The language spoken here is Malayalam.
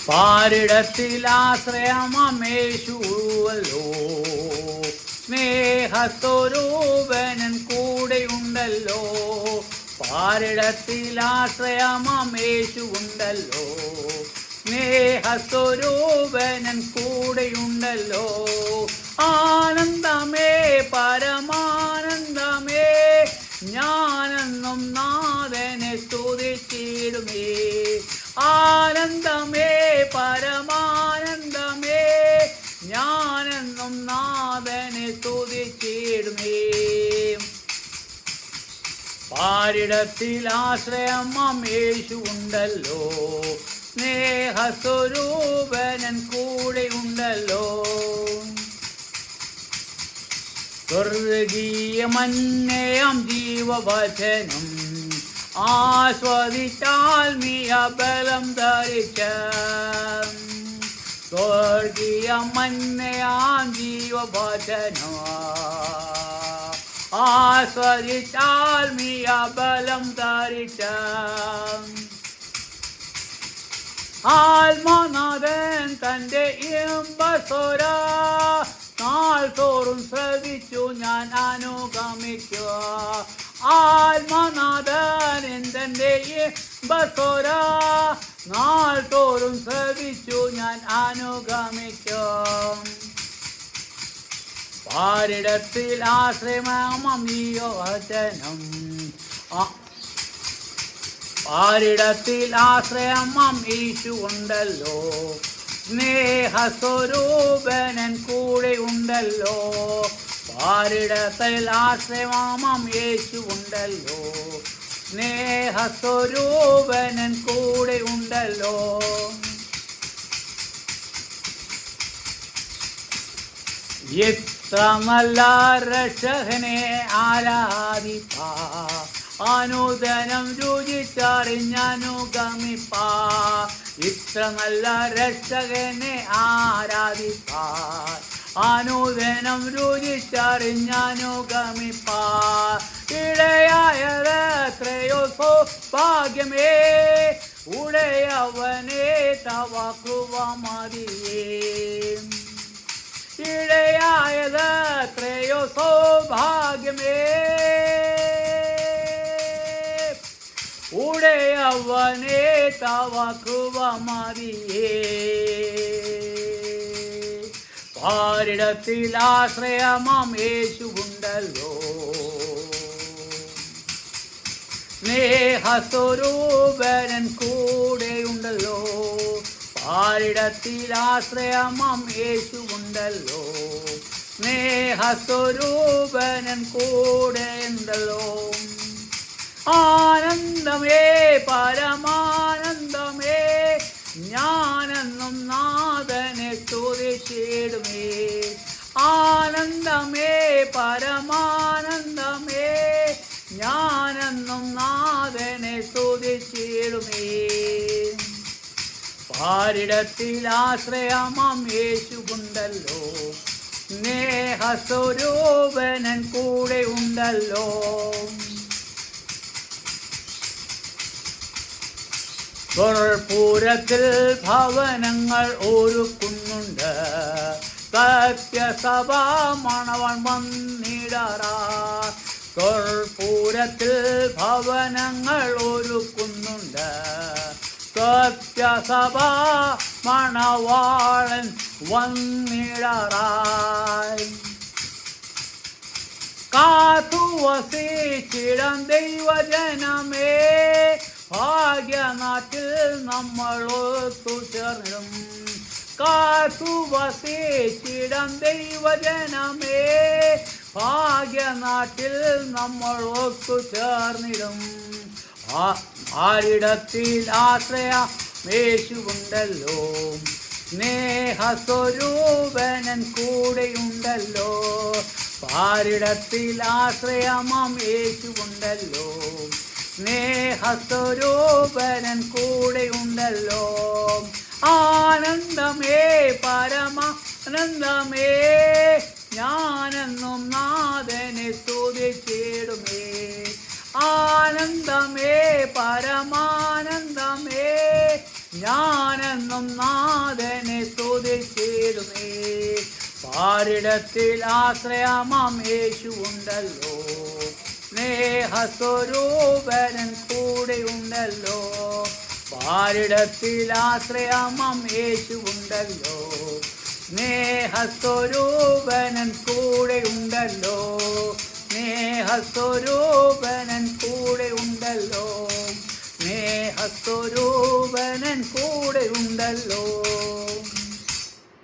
പാരിടത്തിൽ ആശ്രയമേശുവല്ലോ, സ്നേഹസ്വരൂപനൻ കൂടെയുണ്ടല്ലോ. പാരിടത്തിൽ ആശ്രയമേശുണ്ടല്ലോ, സ്നേഹസ്വരൂപനൻ കൂടെയുണ്ടല്ലോ. ആനന്ദമേ പരമാനന്ദമേ, ഞാനെന്നും നാഥനെ സ്തുതിച്ചിടുമേ. ആനന്ദമേ പരമാനന്ദമേ, ഞാനെന്നും നാഥനെ സ്തുതിച്ചിടുമേ. പാരിടത്തിൽ ആശ്രയം യേശുവുണ്ടല്ലോ, സ്നേഹസ്വരൂപനൻ കൂടെയുണ്ടല്ലോ. സ്വർഗീയമന്യം ജീവവചനം ആസ്വദിച്ചാൽമീയ ബലം ധരിച്ച. സ്വർഗീയമന്യം ജീവവചനം ആസ്വദിച്ചാൽമീയ ബലം ധരിച്ച. ആത്മനാഥൻ തൻ്റെ ഇമ്പസ്വര നാൾ തോറും ശ്രവിച്ചു ഞാൻ അനുഗമിക്കുക. ആത്മനാഥൻ തൻ്റെ ഇമ്പസ്വര നാൾ തോറും ശ്രവിച്ചു ഞാൻ അനുഗമിക്കും. പാരിടത്തിൽ ആശ്രയമീയോവചനം, പാരിടത്തിൽ ആശ്രയം യേശുവുണ്ടല്ലോ, സ്നേഹസ്വരൂപനൻ കൂടെയുണ്ടല്ലോ. പാരിടത്തിൽ ആശ്രയം യേശുവുണ്ടല്ലോ, സ്നേഹസ്വരൂപനൻ കൂടെയുണ്ടല്ലോ. എത്ര നല്ല രക്ഷകനെ ആരാധിപ്പാ, അനുദനം രുചിച്ചറിഞ്ഞനുഗമിപ്പാ. ഇത്ര നല്ല രക്ഷകനെ ആരാധിപ്പാ, അനുദനം രുചിച്ചറിഞ്ഞനുഗമിപ്പാ. ഇടയായത് എത്രയോ സൗഭാഗ്യമേ, ഉടയവനെ തവ കൃപ മതിയേ. ഇടയായത് എത്രയോ സൗഭാഗ്യമേ, ഉടയവനെ തവ കൃപ മതിയേ. പാരിടത്തിൽ ആശ്രയം യേശുവുണ്ടല്ലോ, സ്നേഹസ്വരൂപനൻ കൂടെയുണ്ടല്ലോ. പാരിടത്തിൽ ആശ്രയം യേശുവുണ്ടല്ലോ, സ്നേഹസ്വരൂപനൻ കൂടെയുണ്ടല്ലോ. ആനന്ദമേ പരമാനന്ദമേ, ഞാനെന്നും നാഥനെ സ്തുതിച്ചിടുമേ. ആനന്ദമേ പരമാനന്ദമേ, ഞാനെന്നും നാഥനെ സ്തുതിച്ചിടുമേ. പാരിടത്തിൽ ആശ്രയം യേശുവുണ്ടല്ലോ, സ്നേഹസ്വരൂപനൻ കൂടെയുണ്ടല്ലോ. കർപ്പൂരത്തിൽ ഭവനങ്ങൾ ഒരുക്കുന്നുണ്ട്, സത്യസഭ മണവൻ വന്നിടറാ. കർപ്പൂരത്തിൽ ഭവനങ്ങൾ ഒരുക്കുന്നുണ്ട്, സത്യസഭ മണവാളൻ വന്നിടറായി. കാത്തു വസിച്ചിടം ദൈവജനമേ, ഭാഗ്യനാട്ടിൽ നമ്മൾ ഒത്തുചേർന്നിടും. കാത്തു വസിച്ചിടം ദൈവജനമേ, ഭാഗ്യനാട്ടിൽ നമ്മൾ ഒത്തുചേർന്നിടും. ആരിടത്തിൽ ആശ്രയം യേശുവുണ്ടല്ലോ, സ്നേഹസ്വരൂപനൻ കൂടെയുണ്ടല്ലോ. പാരിടത്തിൽ ആശ്രയം യേശുവുണ്ടല്ലോ, സ്നേഹസ്വരൂപനൻ കൂടെയുണ്ടല്ലോ. ആനന്ദമേ പരമാനന്ദമേ, ഞാനെന്നും നാഥനെ സ്തുതിച്ചിടുമേ. ആനന്ദമേ പരമാനന്ദമേ, ഞാനെന്നും നാഥനെ സ്തുതിച്ചിടുമേ. പാരിടത്തിൽ ആശ്രയമാം യേശുവുണ്ടല്ലോ, സ്നേഹസ്വരൂപനൻ കൂടെയുണ്ടല്ലോ. പാരിടത്തിൽ ആശ്രയമാം യേശുവുണ്ടല്ലോ, സ്നേഹസ്വരൂപനൻ കൂടെയുണ്ടല്ലോ. സ്നേഹസ്വരൂപനൻ കൂടെയുണ്ടല്ലോ, സ്നേഹസ്വരൂപനൻ കൂടെയുണ്ടല്ലോ.